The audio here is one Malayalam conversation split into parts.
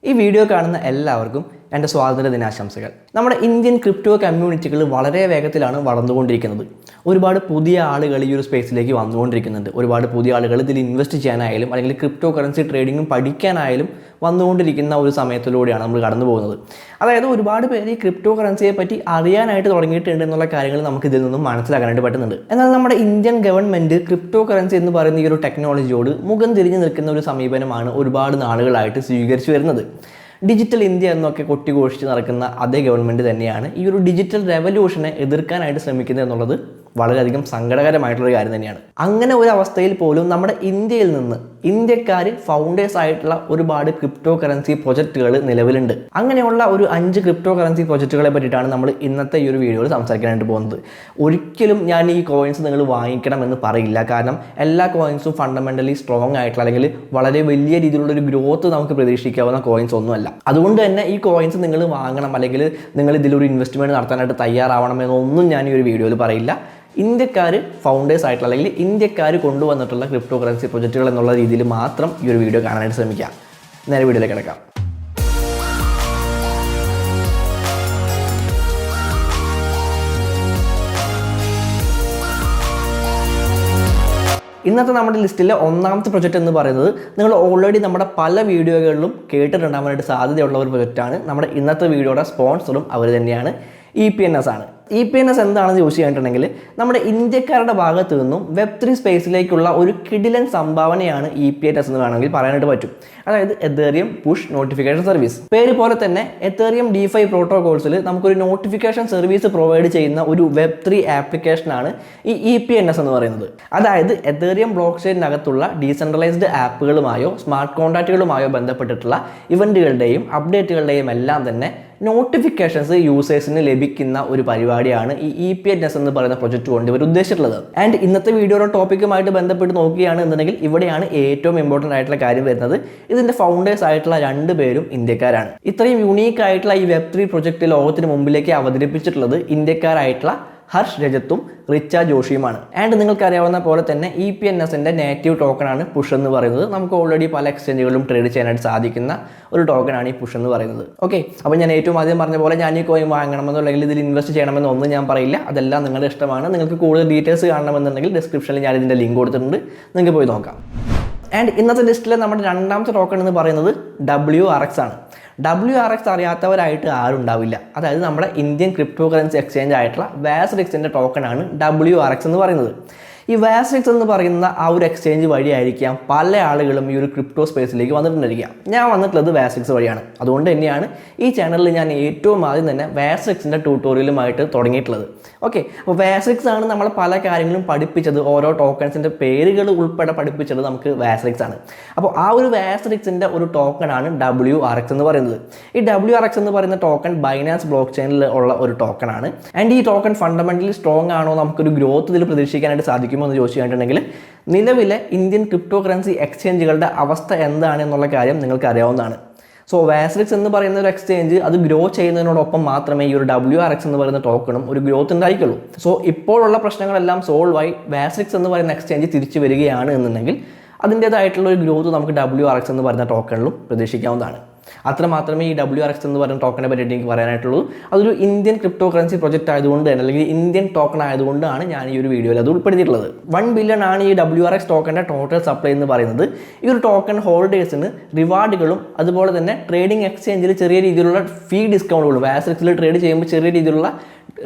ഈ വീഡിയോ കാണുന്ന എല്ലാവർക്കും എൻ്റെ സ്വാതന്ത്ര്യ ദിനാശംസകൾ. നമ്മുടെ ഇന്ത്യൻ ക്രിപ്റ്റോ കമ്മ്യൂണിറ്റികൾ വളരെ വേഗത്തിലാണ് വളർന്നുകൊണ്ടിരിക്കുന്നത്. ഒരുപാട് പുതിയ ആളുകൾ ഈ ഒരു സ്പേസിലേക്ക് വന്നുകൊണ്ടിരിക്കുന്നുണ്ട്. ഒരുപാട് പുതിയ ആളുകൾ ഇതിൽ ഇൻവെസ്റ്റ് ചെയ്യാനായാലും അല്ലെങ്കിൽ ക്രിപ്റ്റോ കറൻസി ട്രേഡിങ്ങും പഠിക്കാനായാലും വന്നുകൊണ്ടിരിക്കുന്ന ഒരു സമയത്തിലൂടെയാണ് നമ്മൾ കടന്നു പോകുന്നത്. അതായത് ഒരുപാട് പേര് ഈ ക്രിപ്റ്റോ കറൻസിയെ പറ്റി അറിയാനായിട്ട് തുടങ്ങിയിട്ടുണ്ട് എന്നുള്ള കാര്യങ്ങൾ നമുക്ക് ഇതിൽ നിന്നും മനസ്സിലാക്കാനായിട്ട് പറ്റുന്നുണ്ട്. എന്നാൽ നമ്മുടെ ഇന്ത്യൻ ഗവൺമെൻറ് ക്രിപ്റ്റോ കറൻസി എന്ന് പറയുന്ന ഈ ഒരു ടെക്നോളജിയോട് മുഖം തിരിഞ്ഞു നിൽക്കുന്ന ഒരു സമീപനമാണ് ഒരുപാട് നാളുകളായിട്ട് സ്വീകരിച്ചു വരുന്നത്. ഡിജിറ്റൽ ഇന്ത്യ എന്നൊക്കെ കൊട്ടിഘോഷിച്ച് നടക്കുന്ന അതേ ഗവൺമെൻറ് തന്നെയാണ് ഈ ഒരു ഡിജിറ്റൽ റെവല്യൂഷനെ എതിർക്കാനായിട്ട് ശ്രമിക്കുന്നത് എന്നുള്ളത് വളരെയധികം സങ്കടകരമായിട്ടുള്ളൊരു കാര്യം തന്നെയാണ്. അങ്ങനെ ഒരു അവസ്ഥയിൽ പോലും നമ്മുടെ ഇന്ത്യയിൽ നിന്ന് ഇന്ത്യക്കാർ ഫൗണ്ടേഴ്സ് ആയിട്ടുള്ള ഒരുപാട് ക്രിപ്റ്റോ കറൻസി പ്രൊജക്റ്റുകൾ നിലവിലുണ്ട്. അങ്ങനെയുള്ള ഒരു 5 ക്രിപ്റ്റോ കറൻസി പ്രൊജക്റ്റുകളെ പറ്റിയിട്ടാണ് നമ്മൾ ഇന്നത്തെ ഈ ഒരു വീഡിയോയിൽ സംസാരിക്കാനായിട്ട് പോകുന്നത്. ഒരിക്കലും ഞാൻ ഈ കോയിൻസ് നിങ്ങൾ വാങ്ങിക്കണം എന്ന് പറയില്ല. കാരണം എല്ലാ കോയിൻസും ഫണ്ടമെൻ്റലി സ്ട്രോങ് ആയിട്ടുള്ള അല്ലെങ്കിൽ വളരെ വലിയ രീതിയിലുള്ള ഒരു ഗ്രോത്ത് നമുക്ക് പ്രതീക്ഷിക്കാവുന്ന കോയിൻസ് ഒന്നുമല്ല. അതുകൊണ്ട് തന്നെ ഈ കോയിൻസ് നിങ്ങൾ വാങ്ങണം അല്ലെങ്കിൽ നിങ്ങൾ ഇതിലൊരു ഇൻവെസ്റ്റ്മെൻറ്റ് നടത്താനായിട്ട് തയ്യാറാവണം എന്നൊന്നും ഞാൻ ഈ ഒരു വീഡിയോയിൽ പറയില്ല. ഇന്ത്യക്കാർ ഫൗണ്ടേഴ്സ് ആയിട്ടുള്ള അല്ലെങ്കിൽ ഇന്ത്യക്കാർ കൊണ്ടുവന്നിട്ടുള്ള ക്രിപ്റ്റോ കറൻസി പ്രൊജക്റ്റുകൾ എന്നുള്ള രീതിയിൽ മാത്രം ഈ ഒരു വീഡിയോ കാണാനായിട്ട് ശ്രമിക്കാം. നേരെ വീഡിയോയിലേക്ക് കിടക്കാം. ഇന്നത്തെ നമ്മുടെ ലിസ്റ്റിലെ ഒന്നാമത്തെ പ്രൊജക്റ്റ് എന്ന് പറയുന്നത് നിങ്ങൾ ഓൾറെഡി നമ്മുടെ പല വീഡിയോകളിലും കേട്ടിട്ടുണ്ടാകാനായിട്ട് സാധ്യതയുള്ള ഒരു പ്രൊജക്റ്റാണ്. നമ്മുടെ ഇന്നത്തെ വീഡിയോയുടെ സ്പോൺസറും അവർ തന്നെയാണ്. EPNS ആണ്. EPNS എന്താണെന്ന് ചോദിച്ചു കഴിഞ്ഞിട്ടുണ്ടെങ്കിൽ നമ്മുടെ ഇന്ത്യക്കാരുടെ ഭാഗത്ത് നിന്നും Web3 സ്പേസിലേക്കുള്ള ഒരു കിടിലൻ സംഭാവനയാണ് EPNS എന്ന് വേണമെങ്കിൽ പറയാനായിട്ട് പറ്റും. അതായത് എതേറിയം പുഷ് നോട്ടിഫിക്കേഷൻ സർവീസ്. പേര് പോലെ തന്നെ എതേറിയം DeFi പ്രോട്ടോകോൾസിൽ നമുക്കൊരു നോട്ടിഫിക്കേഷൻ സർവീസ് പ്രൊവൈഡ് ചെയ്യുന്ന ഒരു Web3 ആപ്ലിക്കേഷനാണ് ഈ EPNS എന്ന് പറയുന്നത്. അതായത് എതേറിയം ബ്ലോക്ക് ചെയിനകത്തുള്ള ഡീസെൻട്രലൈസ്ഡ് ആപ്പുകളുമായോ സ്മാർട്ട് കോൺട്രാക്റ്റുകളുമായോ ബന്ധപ്പെട്ടിട്ടുള്ള ഇവൻറ്റുകളുടെയും അപ്ഡേറ്റുകളുടെയും എല്ലാം തന്നെ നോട്ടിഫിക്കേഷൻസ് യൂസേഴ്സിന് ലഭിക്കുന്ന ഒരു പരിപാടിയാണ് ഈ EPNS എന്ന് പറയുന്ന പ്രൊജക്റ്റ് കൊണ്ട് ഇവർ ഉദ്ദേശിച്ചിട്ടുള്ളത്. ആൻഡ് ഇന്നത്തെ വീഡിയോയുടെ ടോപ്പിക്കുമായിട്ട് ബന്ധപ്പെട്ട് നോക്കുകയാണ് എന്നുണ്ടെങ്കിൽ ഇവിടെയാണ് ഏറ്റവും ഇമ്പോർട്ടൻ്റ് ആയിട്ടുള്ള കാര്യം വരുന്നത്. ഇതിൻ്റെ ഫൗണ്ടേഴ്സ് ആയിട്ടുള്ള 2 പേരും ഇന്ത്യക്കാരാണ്. ഇത്രയും യുണീക്ക് ആയിട്ടുള്ള ഈ Web3 പ്രൊജക്റ്റ് ലോകത്തിന് മുമ്പിലേക്ക് അവതരിപ്പിച്ചിട്ടുള്ളത് ഇന്ത്യക്കാരായിട്ടുള്ള ഹർഷ് രജത്തും റിച്ച ജോഷിയുമാണ്. ആൻഡ് നിങ്ങൾക്കറിയാവുന്ന പോലെ തന്നെ EPNSൻ്റെ നേറ്റീവ് ടോക്കണാണ് പുഷ് എന്ന് പറയുന്നത്. നമുക്ക് ഓൾറെഡി പല എക്സ്ചേഞ്ചുകളിലും ട്രേഡ് ചെയ്യാനായിട്ട് സാധിക്കുന്ന ഒരു ടോക്കണാണ് ഈ പുഷ് എന്ന് പറയുന്നത്. ഓക്കെ, അപ്പോൾ ഞാൻ ഏറ്റവും ആദ്യം പറഞ്ഞ പോലെ ഞാൻ ഈ കോയിൻ വാങ്ങണമെന്നോ അല്ലെങ്കിൽ ഇതിൽ ഇൻവെസ്റ്റ് ചെയ്യണമെന്നോ ഒന്നും ഞാൻ പറയില്ല. അതെല്ലാം നിങ്ങളുടെ ഇഷ്ടമാണ്. നിങ്ങൾക്ക് കൂടുതൽ ഡീറ്റെയിൽസ് കാണണമെന്നുണ്ടെങ്കിൽ ഡിസ്ക്രിപ്ഷനിൽ ഞാൻ ഇതിൻ്റെ ലിങ്ക് കൊടുത്തിട്ടുണ്ട്, നിങ്ങൾക്ക് പോയി നോക്കാം. ആൻഡ് ഇന്നത്തെ ലിസ്റ്റിലെ നമ്മുടെ രണ്ടാമത്തെ ടോക്കൺ എന്ന് പറയുന്നത് WRX ആണ്. WRX അറിയാത്തവരായിട്ട് ആരും ഉണ്ടാവില്ല. അതായത് നമ്മുടെ ഇന്ത്യൻ ക്രിപ്റ്റോ കറൻസി എക്സ്ചേഞ്ച് ആയിട്ടുള്ള വാസ്റിക്സിൻ്റെ ടോക്കണാണ് WRX എന്ന് പറയുന്നത്. ഈ വാസ്റിക്സ് എന്ന് പറയുന്ന ആ ഒരു എക്സ്ചേഞ്ച് വഴിയായിരിക്കാം പല ആളുകളും ഈ ഒരു ക്രിപ്റ്റോ സ്പേസിലേക്ക് വന്നിട്ടുണ്ടായിരിക്കാം. ഞാൻ വന്നിട്ടുള്ളത് വാസ്റിക്സ് വഴിയാണ്. അതുകൊണ്ട് തന്നെയാണ് ഈ ചാനലിൽ ഞാൻ ഏറ്റവും ആദ്യം തന്നെ വാസ്റിക്സിൻ്റെ ട്യൂട്ടോറിയലുമായിട്ട് തുടങ്ങിയിട്ടുള്ളത്. ഓക്കെ, അപ്പോൾ വാസ്റിക്സ് ആണ് നമ്മൾ പല കാര്യങ്ങളും പഠിപ്പിച്ചത്. ഓരോ ടോക്കൺസിൻ്റെ പേരുകൾ ഉൾപ്പെടെ പഠിപ്പിച്ചത് നമുക്ക് വാസ്റിക്സ് ആണ്. അപ്പോൾ ആ ഒരു വാസ്റിക്സിൻ്റെ ഒരു ടോക്കണാണ് WRX എന്ന് പറയുന്നത്. ഈ WRX എന്ന് പറയുന്ന ടോക്കൺ ബൈനാൻസ് ബ്ലോക്ക് ചെയിനിൽ ഉള്ള ഒരു ടോക്കണാണ്. ആൻഡ് ഈ ടോക്കൺ ഫണ്ടമെൻ്റലി സ്ട്രോങ് ആണോ, നമുക്കൊരു ഗ്രോത്ത് ഇതിൽ പ്രതീക്ഷിക്കാനായിട്ട് സാധിക്കും എന്ന് ചോദിച്ചു കഴിഞ്ഞിട്ടുണ്ടെങ്കിൽ നിലവിലെ ഇന്ത്യൻ ക്രിപ്റ്റോ കറൻസി എക്സ്ചേഞ്ചുകളുടെ അവസ്ഥ എന്താണ് എന്നുള്ള കാര്യം നിങ്ങൾക്ക് അറിയാവുന്നതാണ്. സോ വാസ്റിക്സ് എന്ന് പറയുന്ന ഒരു എക്സ്ചേഞ്ച് അത് ഗ്രോ ചെയ്യുന്നതിനോടൊപ്പം മാത്രമേ ഈ ഒരു WRX എന്ന് പറയുന്ന ടോക്കണും ഒരു ഗ്രോത്ത് ഉണ്ടായിരിക്കുള്ളൂ. സോ ഇപ്പോഴുള്ള പ്രശ്നങ്ങളെല്ലാം സോൾവ് ആയി വാസ്റിക്സ് എന്ന് പറയുന്ന എക്സ്ചേഞ്ച് തിരിച്ചു വരികയാണ് എന്നുണ്ടെങ്കിൽ അതിൻ്റേതായിട്ടുള്ള ഒരു ഗ്രോത്ത് നമുക്ക് WRX എന്ന് പറയുന്ന ടോക്കണിലും പ്രതീക്ഷിക്കാവുന്നതാണ്. അത്ര മാത്രമേ ഈ WRX എന്ന് പറയുന്ന ടോക്കണെ പറ്റിയിട്ട് എനിക്ക് പറയാനായിട്ടുള്ളൂ. അതൊരു ഇന്ത്യൻ ക്രിപ്റ്റോ കറൻസി പ്രൊജക്റ്റ് ആയതുകൊണ്ട് തന്നെ അല്ലെങ്കിൽ ഇന്ത്യൻ ടോക്കൺ ആയതുകൊണ്ടാണ് ഞാൻ ഈ ഒരു വീഡിയോയിൽ അത് ഉൾപ്പെടുത്തിയിട്ടുള്ളത്. 1 ബില്യൺ ആണ് ഈ WRX ടോക്കൻ്റെ ടോട്ടൽ സപ്ലൈ എന്ന് പറയുന്നത്. ഈ ഒരു ടോക്കൺ ഹോൾഡേഴ്സിന് റിവാർഡുകളും അതുപോലെ തന്നെ ട്രേഡിംഗ് എക്സ്ചേഞ്ചിൽ ചെറിയ രീതിയിലുള്ള ഫീ ഡിസ്കൗണ്ടുകളും വാസ്റിക്സിൽ ട്രേഡ് ചെയ്യുമ്പോൾ ചെറിയ രീതിയിലുള്ള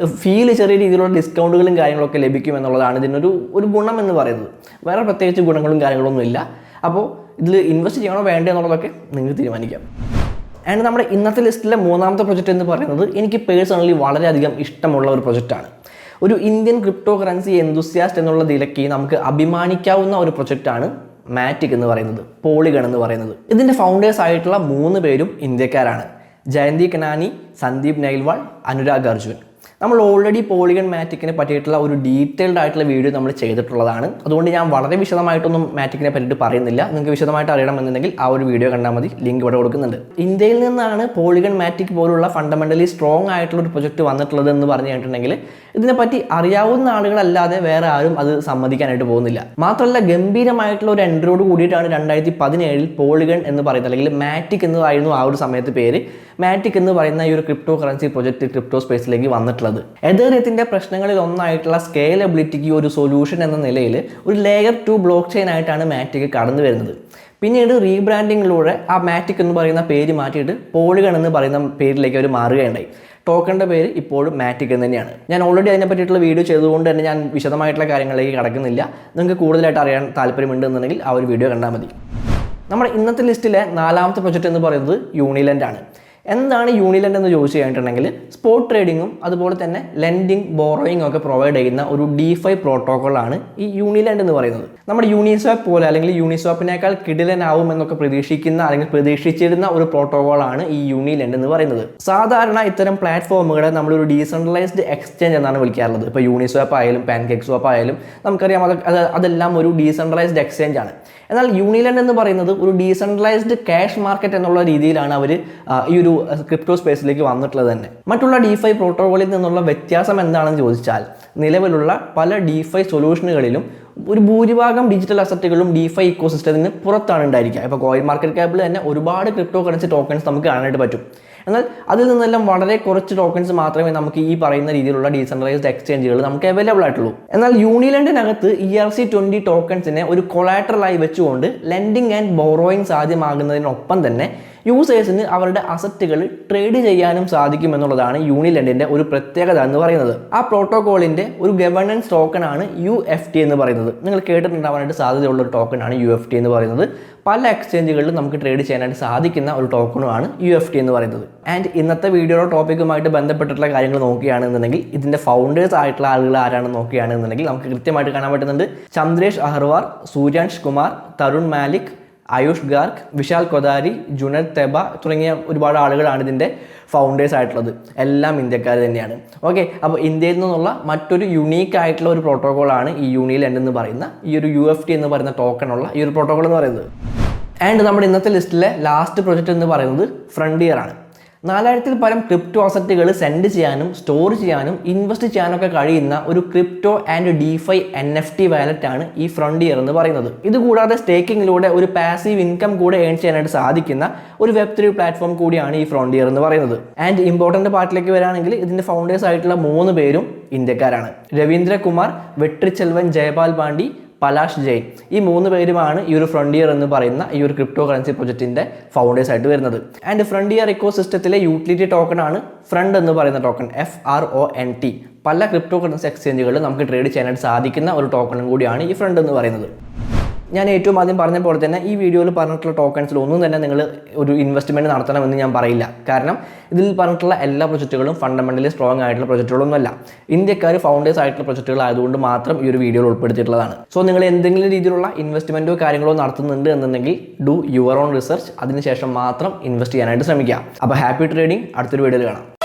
ചെറിയ രീതിയിലുള്ള ഡിസ്കൗണ്ടുകളും കാര്യങ്ങളൊക്കെ ലഭിക്കും എന്നുള്ളതാണ് ഇതിനൊരു ഗുണം എന്ന് പറയുന്നത്. വേറെ പ്രത്യേകിച്ച് ഗുണങ്ങളും കാര്യങ്ങളൊന്നും ഇല്ല. അപ്പോൾ ഇതിൽ ഇൻവെസ്റ്റ് ചെയ്യണോ വേണ്ടേ എന്നുള്ളതൊക്കെ നിങ്ങൾക്ക് തീരുമാനിക്കാം. ആൻഡ് നമ്മുടെ ഇന്നത്തെ ലിസ്റ്റിലെ മൂന്നാമത്തെ പ്രൊജക്റ്റ് എന്ന് പറയുന്നത് എനിക്ക് പേഴ്സണലി വളരെയധികം ഇഷ്ടമുള്ള ഒരു പ്രൊജക്റ്റാണ്. ഒരു ഇന്ത്യൻ ക്രിപ്റ്റോ കറൻസി എന്തൂസിയാസ്റ്റ് എന്നുള്ള നിലയ്ക്ക് നമുക്ക് അഭിമാനിക്കാവുന്ന ഒരു പ്രൊജക്റ്റാണ് മാറ്റിക് എന്ന് പറയുന്നത്, പോളിഗൺ എന്ന് പറയുന്നത്. ഇതിൻ്റെ ഫൗണ്ടേഴ്സ് ആയിട്ടുള്ള 3 പേരും ഇന്ത്യക്കാരാണ്. ജയന്തി കനാനി, സന്ദീപ് നൈൽവാൾ, അനുരാഗ് അർജുൻ. നമ്മൾ ഓൾറെഡി പോളിഗൺ മാറ്റിക്കിനെ പറ്റിയിട്ടുള്ള ഒരു ഡീറ്റെയിൽഡ് ആയിട്ടുള്ള വീഡിയോ നമ്മൾ ചെയ്തിട്ടുള്ളതാണ്. അതുകൊണ്ട് ഞാൻ വളരെ വിശദമായിട്ടൊന്നും മാറ്റിക്കിനെ പറ്റിയിട്ട് പറയുന്നില്ല. നിങ്ങൾക്ക് വിശദമായിട്ട് അറിയണമെന്നുണ്ടെങ്കിൽ ആ ഒരു വീഡിയോ കണ്ടാൽ മതി. ലിങ്ക് ഇവിടെ കൊടുക്കുന്നുണ്ട്. ഇന്ത്യയിൽ നിന്നാണ് പോളിഗൺ മാറ്റിക് പോലുള്ള ഫണ്ടമെന്റലി സ്ട്രോങ് ആയിട്ടുള്ള ഒരു പ്രൊജക്ട് വന്നിട്ടുള്ളത് എന്ന് പറഞ്ഞു കഴിഞ്ഞിട്ടുണ്ടെങ്കിൽ ഇതിനെപ്പറ്റി അറിയാവുന്ന ആളുകളല്ലാതെ വേറെ ആരും അത് സമ്മതിക്കാനായിട്ട് പോകുന്നില്ല. മാത്രമല്ല ഗംഭീരമായിട്ടുള്ള ഒരു എൻട്രിയോട് കൂടിയിട്ടാണ് 2017 പോളിഗൺ എന്ന് പറയുന്നത്, അല്ലെങ്കിൽ മാറ്റിക് എന്നതായിരുന്നു ആ ഒരു സമയത്ത് പേര്. മാറ്റിക് എന്ന് പറയുന്ന ഈ ഒരു ക്രിപ്റ്റോ കറൻസി പ്രൊജക്ട് ക്രിപ്റ്റോ സ്പേസിലേക്ക് വന്നിട്ടുള്ളത്. എതേറിയത്തിന്റെ പ്രശ്നങ്ങളിൽ ഒന്നായിട്ടുള്ള സ്കെയിലബിലിറ്റിക്ക് ഒരു സൊല്യൂഷൻ എന്ന നിലയിൽ ഒരു ലെയർ 2 ബ്ലോക്ക് ചെയിൻ ആയിട്ടാണ് മാറ്റിക് കടന്നു വരുന്നത്. പിന്നീട് റീബ്രാൻഡിങ്ങിലൂടെ ആ മാറ്റിക് എന്ന് പറയുന്ന പേര് മാറ്റിയിട്ട് പോളിഗൺ എന്ന് പറയുന്ന പേരിലേക്ക് അവർ മാറുകയുണ്ടായി. ടോക്കണിൻ്റെ പേര് ഇപ്പോഴും മാറ്റിക് എന്ന് തന്നെയാണ്. ഞാൻ ഓൾറെഡി അതിനെ പറ്റിയിട്ടുള്ള വീഡിയോ ചെയ്തുകൊണ്ട് തന്നെ ഞാൻ വിശദമായിട്ടുള്ള കാര്യങ്ങളിലേക്ക് കടക്കുന്നില്ല. നിങ്ങൾക്ക് കൂടുതലായിട്ട് അറിയാൻ താല്പര്യമുണ്ടെന്നുണ്ടെങ്കിൽ ആ ഒരു വീഡിയോ കണ്ടാൽ മതി. നമ്മുടെ ഇന്നത്തെ ലിസ്റ്റിലെ 4ാമത്തെ പ്രൊജക്റ്റ് എന്ന് പറയുന്നത് യൂണിലെൻഡ് ആണ്. എന്താണ് യൂണിലെൻഡ് എന്ന് ചോദിച്ചു കഴിഞ്ഞിട്ടുണ്ടെങ്കിൽ സ്പോട്ട് ട്രേഡിങ്ങും അതുപോലെ തന്നെ ലെൻഡിങ് ബോറോയിങ് ഒക്കെ പ്രൊവൈഡ് ചെയ്യുന്ന ഒരു DeFi പ്രോട്ടോക്കോളാണ് ഈ യൂണിലെൻഡ് എന്ന് പറയുന്നത്. നമ്മുടെ യൂണിസ്വാപ്പ് പോലെ അല്ലെങ്കിൽ യൂണിസ്വാപ്പിനേക്കാൾ കിടിലനാവും എന്നൊക്കെ പ്രതീക്ഷിക്കുന്ന അല്ലെങ്കിൽ പ്രതീക്ഷിച്ചിരുന്ന ഒരു പ്രോട്ടോക്കോളാണ് ഈ യൂണിലെൻഡ് എന്ന് പറയുന്നത്. സാധാരണ ഇത്തരം പ്ലാറ്റ്ഫോമുകളെ നമ്മളൊരു ഡീസെൻട്രലൈസ്ഡ് എക്സ്ചേഞ്ച് എന്നാണ് വിളിക്കാറുള്ളത്. ഇപ്പോൾ യൂണിസ്വാപ്പ് ആയാലും പാൻകേക്ക് സ്വാപ്പ് ആയാലും നമുക്കറിയാം അതെല്ലാം ഒരു ഡീസെൻട്രലൈസ്ഡ് എക്സ്ചേഞ്ച് ആണ്. എന്നാൽ യൂണിലെൻഡ് എന്ന് പറയുന്നത് ഒരു ഡീസെൻട്രലൈസ്ഡ് ക്യാഷ് മാർക്കറ്റ് എന്നുള്ള രീതിയിലാണ് അവർ ഈ ഒരു ക്രിപ്റ്റോ സ്പേസിലേക്ക് വന്നിട്ടുള്ളത് തന്നെ. മറ്റുള്ള DeFi പ്രോട്ടോക്കോളിൽ നിന്നുള്ള വ്യത്യാസം എന്താണെന്ന് ചോദിച്ചാൽ നിലവിലുള്ള പല DeFi സൊല്യൂഷനുകളിലും ഒരു ഭൂരിഭാഗം ഡിജിറ്റൽ അസറ്റുകളും DeFi ഇക്കോസിസ്റ്റത്തിന് പുറത്താണ് ഉണ്ടായിരിക്കുക. ഇപ്പോൾ കോയിൻ മാർക്കറ്റ് ക്യാപ്പിൽ തന്നെ ഒരുപാട് ക്രിപ്റ്റോ കറൻസി ടോക്കൺസ് നമുക്ക് കാണാനായിട്ട് പറ്റും. എന്നാൽ അതിൽ നിന്നെല്ലാം വളരെ കുറച്ച് ടോക്കൺസ് മാത്രമേ നമുക്ക് ഈ പറയുന്ന രീതിയിലുള്ള ഡീസെൻട്രലൈസ്ഡ് എക്സ്ചേഞ്ചുകൾ നമുക്ക് അവൈലബിൾ ആയിട്ടുള്ളൂ. എന്നാൽ യൂണിലെൻഡിനകത്ത് ERC20 ടോക്കൺസിനെ ഒരു കൊളാറ്ററലായി വെച്ചുകൊണ്ട് ലെൻഡിങ് ആൻഡ് ബോറോയിങ് സാധ്യമാകുന്നതിനൊപ്പം തന്നെ യൂസേഴ്സിന് അവരുടെ അസറ്റുകൾ ട്രേഡ് ചെയ്യാനും സാധിക്കും എന്നുള്ളതാണ് യൂണിലെൻഡിന്റെ ഒരു പ്രത്യേകത എന്ന് പറയുന്നത്. ആ പ്രോട്ടോകോളിന്റെ ഒരു ഗവേണൻസ് ടോക്കൺ ആണ് UFT എന്ന് പറയുന്നത്. നിങ്ങൾ കേട്ടിട്ടുണ്ടാവാനായിട്ട് സാധ്യതയുള്ള ഒരു ടോക്കൺ ആണ് UFT എന്ന് പറയുന്നത്. പല എക്സ്ചേഞ്ചുകളിലും നമുക്ക് ട്രേഡ് ചെയ്യാനായിട്ട് സാധിക്കുന്ന ഒരു ടോക്കണുമാണ് UFT എന്ന് പറയുന്നത്. ആൻഡ് ഇന്നത്തെ വീഡിയോയുടെ ടോപ്പിക്കുമായിട്ട് ബന്ധപ്പെട്ടിട്ടുള്ള കാര്യങ്ങൾ നോക്കുകയാണെന്നുണ്ടെങ്കിൽ ഇതിന്റെ ഫൗണ്ടേഴ്സ് ആയിട്ടുള്ള ആളുകൾ ആരാണെന്ന് നോക്കുകയാണെന്നുണ്ടെങ്കിൽ നമുക്ക് കൃത്യമായിട്ട് കാണാൻ പറ്റുന്നുണ്ട്. ചന്ദ്രേഷ് അഹർവാർ, സൂര്യാൻഷ് കുമാർ, തരുൺ മാലിക്, ആയുഷ് ഗാർഗ്, വിശാൽ കൊദാരി, ജുനദ് തെബ തുടങ്ങിയ ഒരുപാട് ആളുകളാണ് ഇതിൻ്റെ ഫൗണ്ടേഴ്സ് ആയിട്ടുള്ളത്. എല്ലാം ഇന്ത്യക്കാർ തന്നെയാണ്. ഓക്കെ, അപ്പോൾ ഇന്ത്യയിൽ നിന്നുള്ള മറ്റൊരു യുണീക്ക് ആയിട്ടുള്ള ഒരു പ്രോട്ടോക്കോളാണ് ഈ യൂണിലെൻഡ് എന്ന് പറയുന്ന ഈ ഒരു UFT എന്ന് പറയുന്ന ടോക്കണുള്ള ഈ ഒരു പ്രോട്ടോക്കോൾ എന്ന് പറയുന്നത്. ആൻഡ് നമ്മുടെ ഇന്നത്തെ ലിസ്റ്റിലെ ലാസ്റ്റ് പ്രൊജക്റ്റ് എന്ന് പറയുന്നത് ഫ്രണ്ടിയർ ആണ്. 4000-ൽ പരം ക്രിപ്റ്റോ അസറ്റുകൾ സെൻഡ് ചെയ്യാനും സ്റ്റോർ ചെയ്യാനും ഇൻവെസ്റ്റ് ചെയ്യാനൊക്കെ കഴിയുന്ന ഒരു crypto and DeFi NFT wallet ആണ് ഈ ഫ്രണ്ടിയർ എന്ന് പറയുന്നത്. ഇതുകൂടാതെ സ്റ്റേക്കിങ്ങിലൂടെ ഒരു പാസീവ് ഇൻകം കൂടെ ഏൺ ചെയ്യാനായിട്ട് സാധിക്കുന്ന ഒരു Web3 പ്ലാറ്റ്ഫോം കൂടിയാണ് ഈ ഫ്രണ്ടിയർ എന്ന് പറയുന്നത്. ആൻഡ് ഇമ്പോർട്ടൻ്റ് പാർട്ടിലേക്ക് വരികയാണെങ്കിൽ ഇതിൻ്റെ ഫൗണ്ടേഴ്സ് ആയിട്ടുള്ള 3 പേരും ഇന്ത്യക്കാരാണ്. രവീന്ദ്രകുമാർ, വെട്രിച്ചെൽവൻ ജയപാൽ പാണ്ഡി, പലാഷ് ജെയിൻ. ഈ 3 പേരുമാണ് ഈ ഒരു ഫ്രണ്ടിയർ എന്ന് പറയുന്ന ഈ ഒരു ക്രിപ്റ്റോ കറൻസി പ്രൊജക്റ്റിന്റെ ഫൗണ്ടേഴ്സ് ആയിട്ട് വരുന്നത്. ആൻഡ് ഫ്രണ്ടിയർ ഇക്കോ സിസ്റ്റത്തിലെ യൂട്ടിലിറ്റി ടോക്കൺ ആണ് ഫ്രണ്ട് എന്ന് പറയുന്ന ടോക്കൺ, FRONT. പല ക്രിപ്റ്റോ കറൻസി എക്സ്ചേഞ്ചുകളിൽ നമുക്ക് ട്രേഡ് ചെയ്യാനായിട്ട് സാധിക്കുന്ന ഒരു ടോക്കണും കൂടിയാണ് ഈ ഫ്രണ്ട് എന്ന് പറയുന്നത്. ഞാൻ ഏറ്റവും ആദ്യം പറഞ്ഞ പോലെ തന്നെ ഈ വീഡിയോയിൽ പറഞ്ഞിട്ടുള്ള ടോക്കൺസിൽ ഒന്നും തന്നെ നിങ്ങൾ ഒരു ഇൻവെസ്റ്റ്മെൻറ്റ് നടത്തണമെന്ന് ഞാൻ പറയില്ല. കാരണം ഇതിൽ പറഞ്ഞിട്ടുള്ള എല്ലാ പ്രൊജക്റ്റുകളും ഫണ്ടമെൻ്റലി സ്ട്രോങ് ആയിട്ടുള്ള പ്രൊജക്റ്റുകളൊന്നുമല്ല. ഇന്ത്യക്കാർ ഫൗണ്ടേഴ്സ് ആയിട്ടുള്ള പ്രൊജക്റ്റുകൾ ആയതുകൊണ്ട് മാത്രം ഈ ഒരു വീഡിയോയിൽ ഉൾപ്പെടുത്തിയിട്ടുള്ളതാണ്. സോ നിങ്ങൾ എന്തെങ്കിലും രീതിയിലുള്ള ഇൻവെസ്റ്റ്മെൻറ്റോ കാര്യങ്ങളോ നടത്തുന്നുണ്ട് എന്നുണ്ടെങ്കിൽ ഡു യുവർ ഓൺ റിസർച്ച്. അതിനുശേഷം മാത്രം ഇൻവെസ്റ്റ് ചെയ്യാനായിട്ട് ശ്രമിക്കുക. അപ്പോൾ ഹാപ്പി ട്രേഡിംഗ്. അടുത്തൊരു വീഡിയോയിൽ കാണാം.